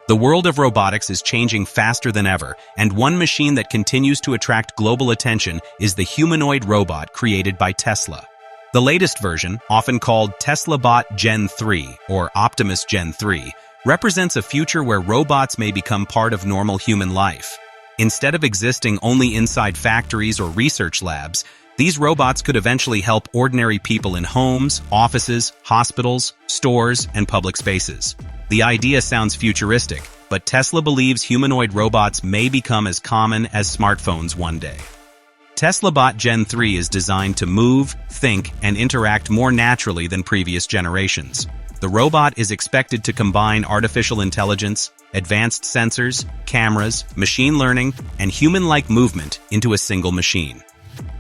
The world of robotics is changing faster than ever, and one machine that continues to attract global attention is the humanoid robot created by Tesla. The latest version, often called Tesla Bot Gen 3 or Optimus Gen 3, represents a future where robots may become part of normal human life. Instead of existing only inside factories or research labs, these robots could eventually help ordinary people in homes, offices, hospitals, stores, and public spaces. The idea sounds futuristic, but Tesla believes humanoid robots may become as common as smartphones one day. Tesla Bot Gen 3 is designed to move, think, and interact more naturally than previous generations. The robot is expected to combine artificial intelligence, advanced sensors, cameras, machine learning, and human-like movement into a single machine.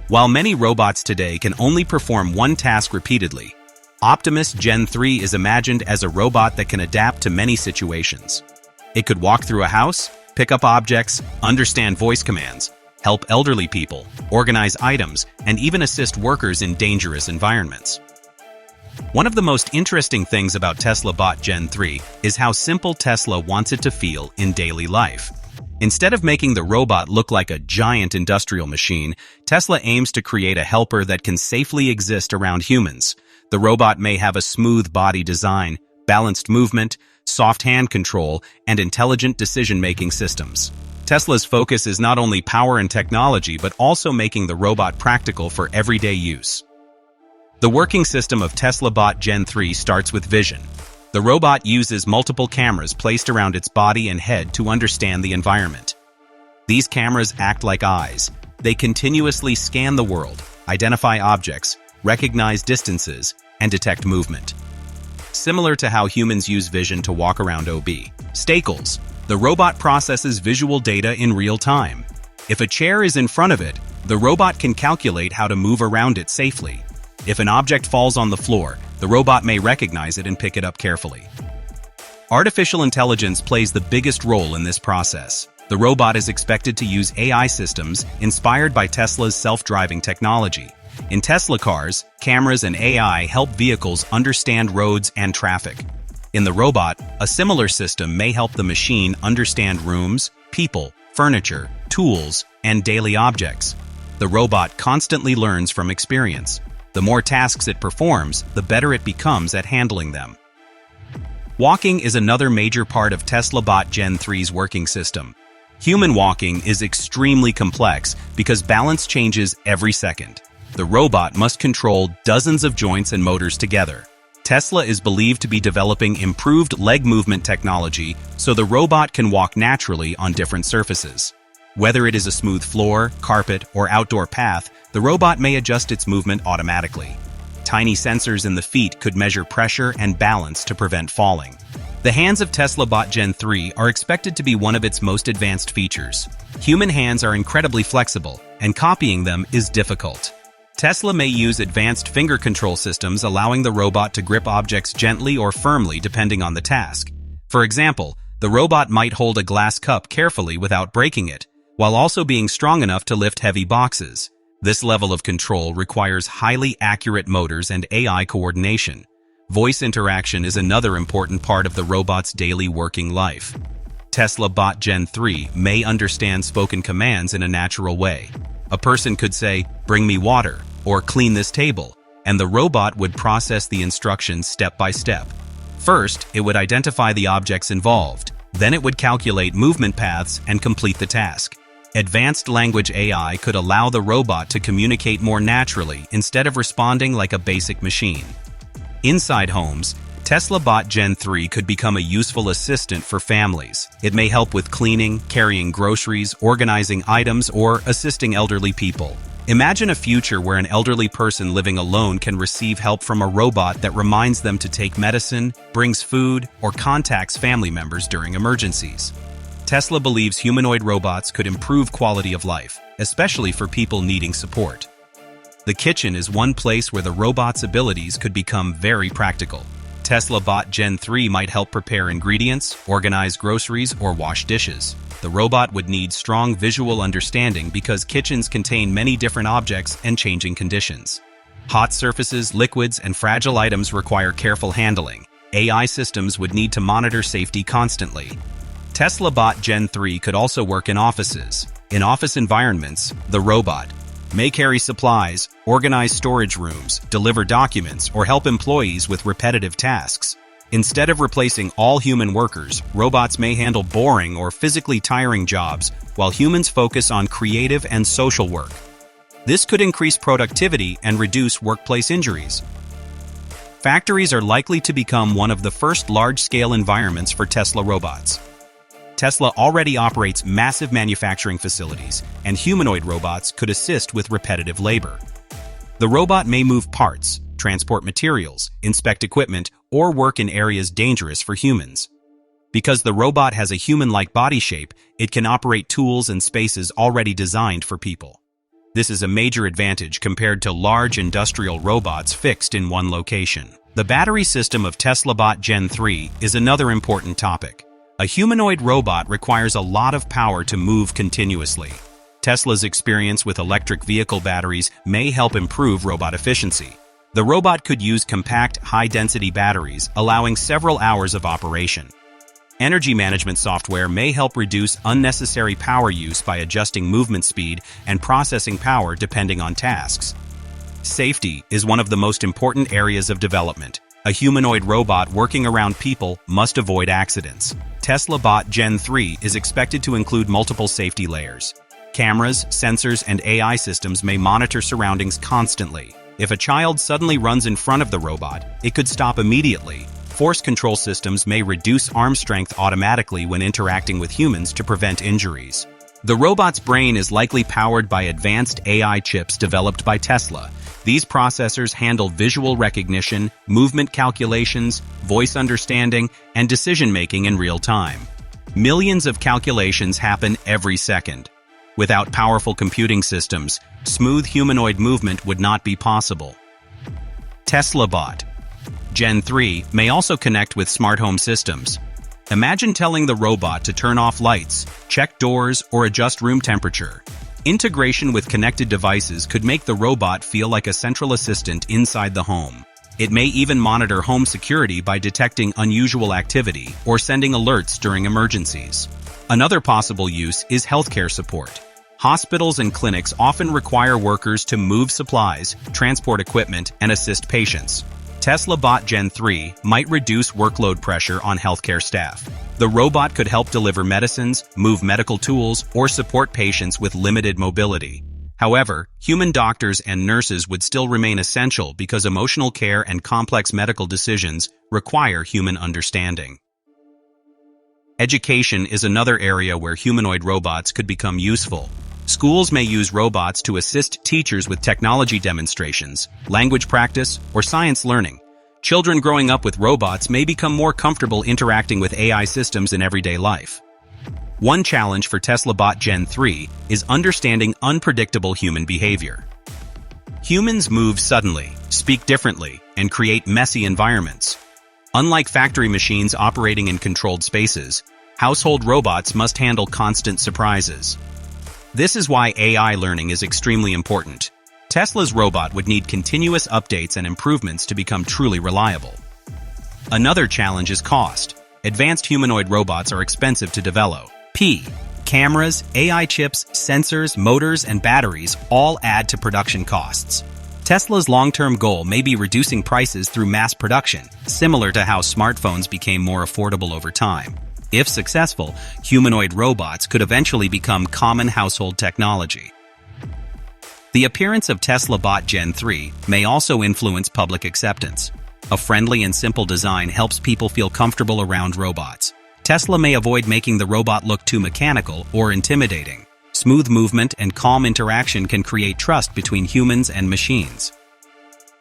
While many robots today can only perform one task repeatedly, Optimus Gen 3 is imagined as a robot that can adapt to many situations. It could walk through a house, pick up objects, understand voice commands, help elderly people, organize items, and even assist workers in dangerous environments. One of the most interesting things about Tesla Bot Gen 3 is how simple Tesla wants it to feel in daily life. Instead of making the robot look like a giant industrial machine, Tesla aims to create a helper that can safely exist around humans. The robot may have a smooth body design, balanced movement, soft hand control, and intelligent decision-making systems. Tesla's focus is not only power and technology, but also making the robot practical for everyday use. The working system of Tesla Bot Gen 3 starts with vision. The robot uses multiple cameras placed around its body and head to understand the environment. These cameras act like eyes. They continuously scan the world, identify objects, recognize distances, and detect movement. Similar to how humans use vision to walk around obstacles, the robot processes visual data in real time. If a chair is in front of it, the robot can calculate how to move around it safely. If an object falls on the floor, the robot may recognize it and pick it up carefully. Artificial intelligence plays the biggest role in this process. The robot is expected to use AI systems inspired by Tesla's self-driving technology. In Tesla cars, cameras and AI help vehicles understand roads and traffic. In the robot, a similar system may help the machine understand rooms, people, furniture, tools, and daily objects. The robot constantly learns from experience. The more tasks it performs, the better it becomes at handling them. Walking is another major part of Tesla Bot Gen 3's working system. Human walking is extremely complex because balance changes every second. The robot must control dozens of joints and motors together. Tesla is believed to be developing improved leg movement technology so the robot can walk naturally on different surfaces. Whether it is a smooth floor, carpet, or outdoor path, the robot may adjust its movement automatically. Tiny sensors in the feet could measure pressure and balance to prevent falling. The hands of Tesla Bot Gen 3 are expected to be one of its most advanced features. Human hands are incredibly flexible, and copying them is difficult. Tesla may use advanced finger control systems, allowing the robot to grip objects gently or firmly depending on the task. For example, the robot might hold a glass cup carefully without breaking it, while also being strong enough to lift heavy boxes. This level of control requires highly accurate motors and AI coordination. Voice interaction is another important part of the robot's daily working life. Tesla Bot Gen 3 may understand spoken commands in a natural way. A person could say, "Bring me water," or "Clean this table," and the robot would process the instructions step by step. First, it would identify the objects involved. Then it would calculate movement paths and complete the task. Advanced language AI could allow the robot to communicate more naturally instead of responding like a basic machine. Inside homes, Tesla Bot Gen 3 could become a useful assistant for families. It may help with cleaning, carrying groceries, organizing items, or assisting elderly people. Imagine a future where an elderly person living alone can receive help from a robot that reminds them to take medicine, brings food, or contacts family members during emergencies. Tesla believes humanoid robots could improve quality of life, especially for people needing support. The kitchen is one place where the robot's abilities could become very practical. Tesla Bot Gen 3 might help prepare ingredients, organize groceries, or wash dishes. The robot would need strong visual understanding because kitchens contain many different objects and changing conditions. Hot surfaces, liquids, and fragile items require careful handling. AI systems would need to monitor safety constantly. Tesla Bot Gen 3 could also work in offices. In office environments, the robot may carry supplies, organize storage rooms, deliver documents, or help employees with repetitive tasks. Instead of replacing all human workers, robots may handle boring or physically tiring jobs, while humans focus on creative and social work. This could increase productivity and reduce workplace injuries. Factories are likely to become one of the first large-scale environments for Tesla robots. Tesla already operates massive manufacturing facilities, and humanoid robots could assist with repetitive labor. The robot may move parts, transport materials, inspect equipment, or work in areas dangerous for humans. Because the robot has a human-like body shape, it can operate tools and spaces already designed for people. This is a major advantage compared to large industrial robots fixed in one location. The battery system of Tesla Bot Gen 3 is another important topic. A humanoid robot requires a lot of power to move continuously. Tesla's experience with electric vehicle batteries may help improve robot efficiency. The robot could use compact, high-density batteries, allowing several hours of operation. Energy management software may help reduce unnecessary power use by adjusting movement speed and processing power depending on tasks. Safety is one of the most important areas of development. A humanoid robot working around people must avoid accidents. Tesla Bot Gen 3 is expected to include multiple safety layers. Cameras, sensors, and AI systems may monitor surroundings constantly. If a child suddenly runs in front of the robot, it could stop immediately. Force control systems may reduce arm strength automatically when interacting with humans to prevent injuries. The robot's brain is likely powered by advanced AI chips developed by Tesla. These processors handle visual recognition, movement calculations, voice understanding, and decision-making in real time. Millions of calculations happen every second. Without powerful computing systems, smooth humanoid movement would not be possible. Tesla Bot Gen 3 may also connect with smart home systems. Imagine telling the robot to turn off lights, check doors, or adjust room temperature. Integration with connected devices could make the robot feel like a central assistant inside the home. It may even monitor home security by detecting unusual activity or sending alerts during emergencies. Another possible use is healthcare support. Hospitals and clinics often require workers to move supplies, transport equipment, and assist patients. Tesla Bot Gen 3 might reduce workload pressure on healthcare staff. The robot could help deliver medicines, move medical tools, or support patients with limited mobility. However, human doctors and nurses would still remain essential because emotional care and complex medical decisions require human understanding. Education is another area where humanoid robots could become useful. Schools may use robots to assist teachers with technology demonstrations, language practice, or science learning. Children growing up with robots may become more comfortable interacting with AI systems in everyday life. One challenge for Tesla Bot Gen 3 is understanding unpredictable human behavior. Humans move suddenly, speak differently, and create messy environments. Unlike factory machines operating in controlled spaces, household robots must handle constant surprises. This is why AI learning is extremely important. Tesla's robot would need continuous updates and improvements to become truly reliable. Another challenge is cost. Advanced humanoid robots are expensive to develop. Cameras, AI chips, sensors, motors, and batteries all add to production costs. Tesla's long-term goal may be reducing prices through mass production, similar to how smartphones became more affordable over time. If successful, humanoid robots could eventually become common household technology. The appearance of Tesla Bot Gen 3 may also influence public acceptance. A friendly and simple design helps people feel comfortable around robots. Tesla may avoid making the robot look too mechanical or intimidating. Smooth movement and calm interaction can create trust between humans and machines.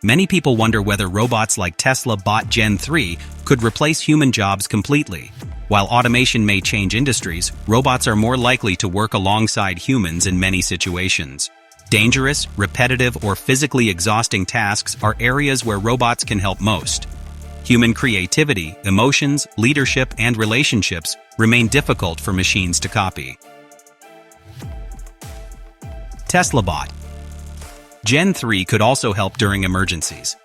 Many people wonder whether robots like Tesla Bot Gen 3 could replace human jobs completely. While automation may change industries, robots are more likely to work alongside humans in many situations. Dangerous, repetitive, or physically exhausting tasks are areas where robots can help most. Human creativity, emotions, leadership, and relationships remain difficult for machines to copy. Tesla Bot Gen 3 could also help during emergencies.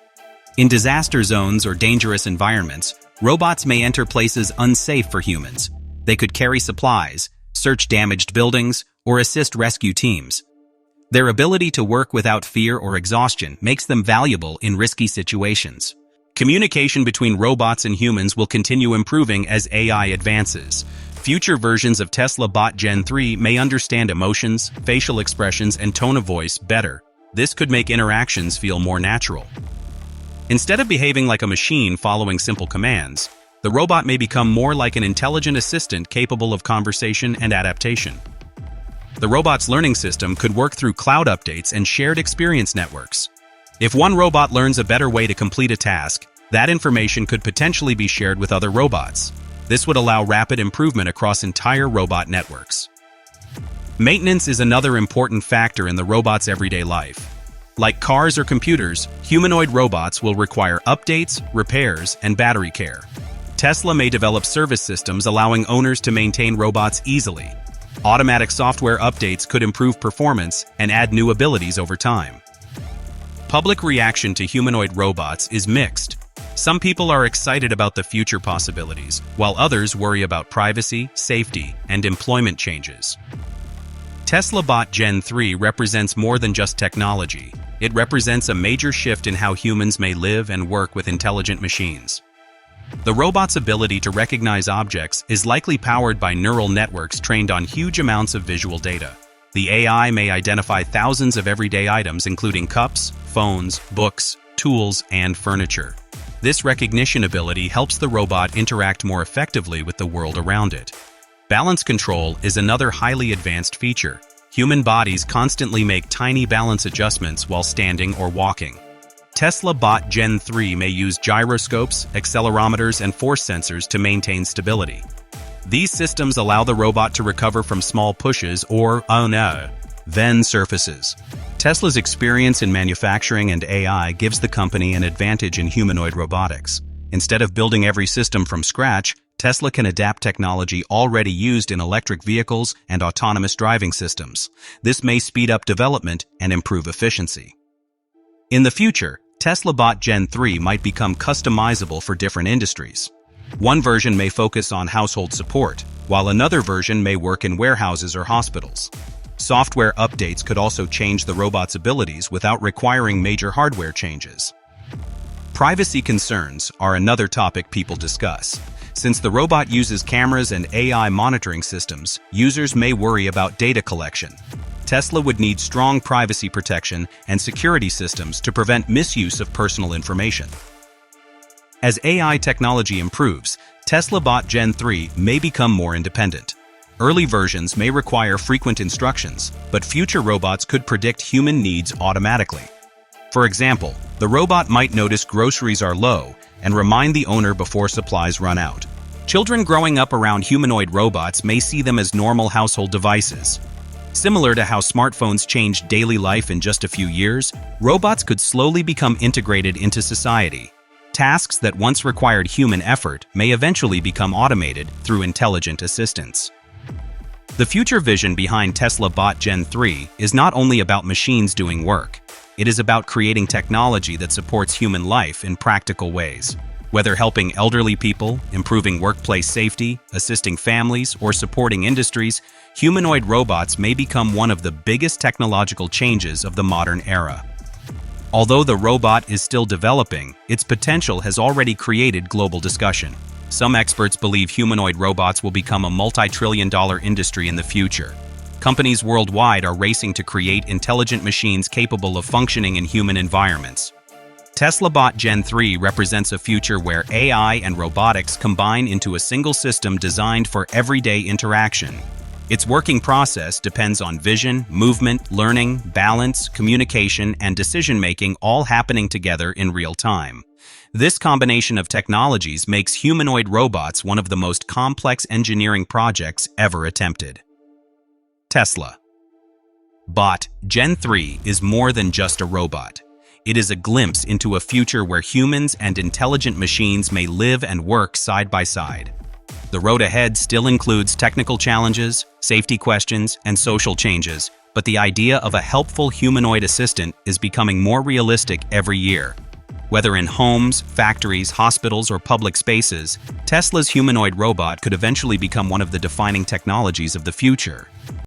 In disaster zones or dangerous environments, robots may enter places unsafe for humans. They could carry supplies, search damaged buildings, or assist rescue teams. Their ability to work without fear or exhaustion makes them valuable in risky situations. Communication between robots and humans will continue improving as AI advances. Future versions of Tesla Bot Gen 3 may understand emotions, facial expressions, and tone of voice better. This could make interactions feel more natural. Instead of behaving like a machine following simple commands, the robot may become more like an intelligent assistant capable of conversation and adaptation. The robot's learning system could work through cloud updates and shared experience networks. If one robot learns a better way to complete a task, that information could potentially be shared with other robots. This would allow rapid improvement across entire robot networks. Maintenance is another important factor in the robot's everyday life. Like cars or computers, humanoid robots will require updates, repairs, and battery care. Tesla may develop service systems allowing owners to maintain robots easily. Automatic software updates could improve performance and add new abilities over time. Public reaction to humanoid robots is mixed. Some people are excited about the future possibilities, while others worry about privacy, safety, and employment changes. Tesla Bot Gen 3 represents more than just technology. It represents a major shift in how humans may live and work with intelligent machines. The robot's ability to recognize objects is likely powered by neural networks trained on huge amounts of visual data. The AI may identify thousands of everyday items including cups, phones, books, tools, and furniture. This recognition ability helps the robot interact more effectively with the world around it. Balance control is another highly advanced feature. Human bodies constantly make tiny balance adjustments while standing or walking. Tesla Bot Gen 3 may use gyroscopes, accelerometers, and force sensors to maintain stability. These systems allow the robot to recover from small pushes or, then surfaces. Tesla's experience in manufacturing and AI gives the company an advantage in humanoid robotics. Instead of building every system from scratch, Tesla can adapt technology already used in electric vehicles and autonomous driving systems. This may speed up development and improve efficiency. In the future, Tesla Bot Gen 3 might become customizable for different industries. One version may focus on household support, while another version may work in warehouses or hospitals. Software updates could also change the robot's abilities without requiring major hardware changes. Privacy concerns are another topic people discuss. Since the robot uses cameras and AI monitoring systems, users may worry about data collection. Tesla would need strong privacy protection and security systems to prevent misuse of personal information. As AI technology improves, Tesla Bot Gen 3 may become more independent. Early versions may require frequent instructions, but future robots could predict human needs automatically. For example, the robot might notice groceries are low and remind the owner before supplies run out. Children growing up around humanoid robots may see them as normal household devices. Similar to how smartphones changed daily life in just a few years, robots could slowly become integrated into society. Tasks that once required human effort may eventually become automated through intelligent assistants. The future vision behind Tesla Bot Gen 3 is not only about machines doing work. It is about creating technology that supports human life in practical ways. Whether helping elderly people, improving workplace safety, assisting families, or supporting industries, humanoid robots may become one of the biggest technological changes of the modern era. Although the robot is still developing, its potential has already created global discussion. Some experts believe humanoid robots will become a multi-trillion-dollar industry in the future. Companies worldwide are racing to create intelligent machines capable of functioning in human environments. Tesla Bot Gen 3 represents a future where AI and robotics combine into a single system designed for everyday interaction. Its working process depends on vision, movement, learning, balance, communication, and decision-making all happening together in real time. This combination of technologies makes humanoid robots one of the most complex engineering projects ever attempted. Tesla Bot Gen 3 is more than just a robot. It is a glimpse into a future where humans and intelligent machines may live and work side by side. The road ahead still includes technical challenges, safety questions, and social changes, but the idea of a helpful humanoid assistant is becoming more realistic every year. Whether in homes, factories, hospitals, or public spaces, Tesla's humanoid robot could eventually become one of the defining technologies of the future.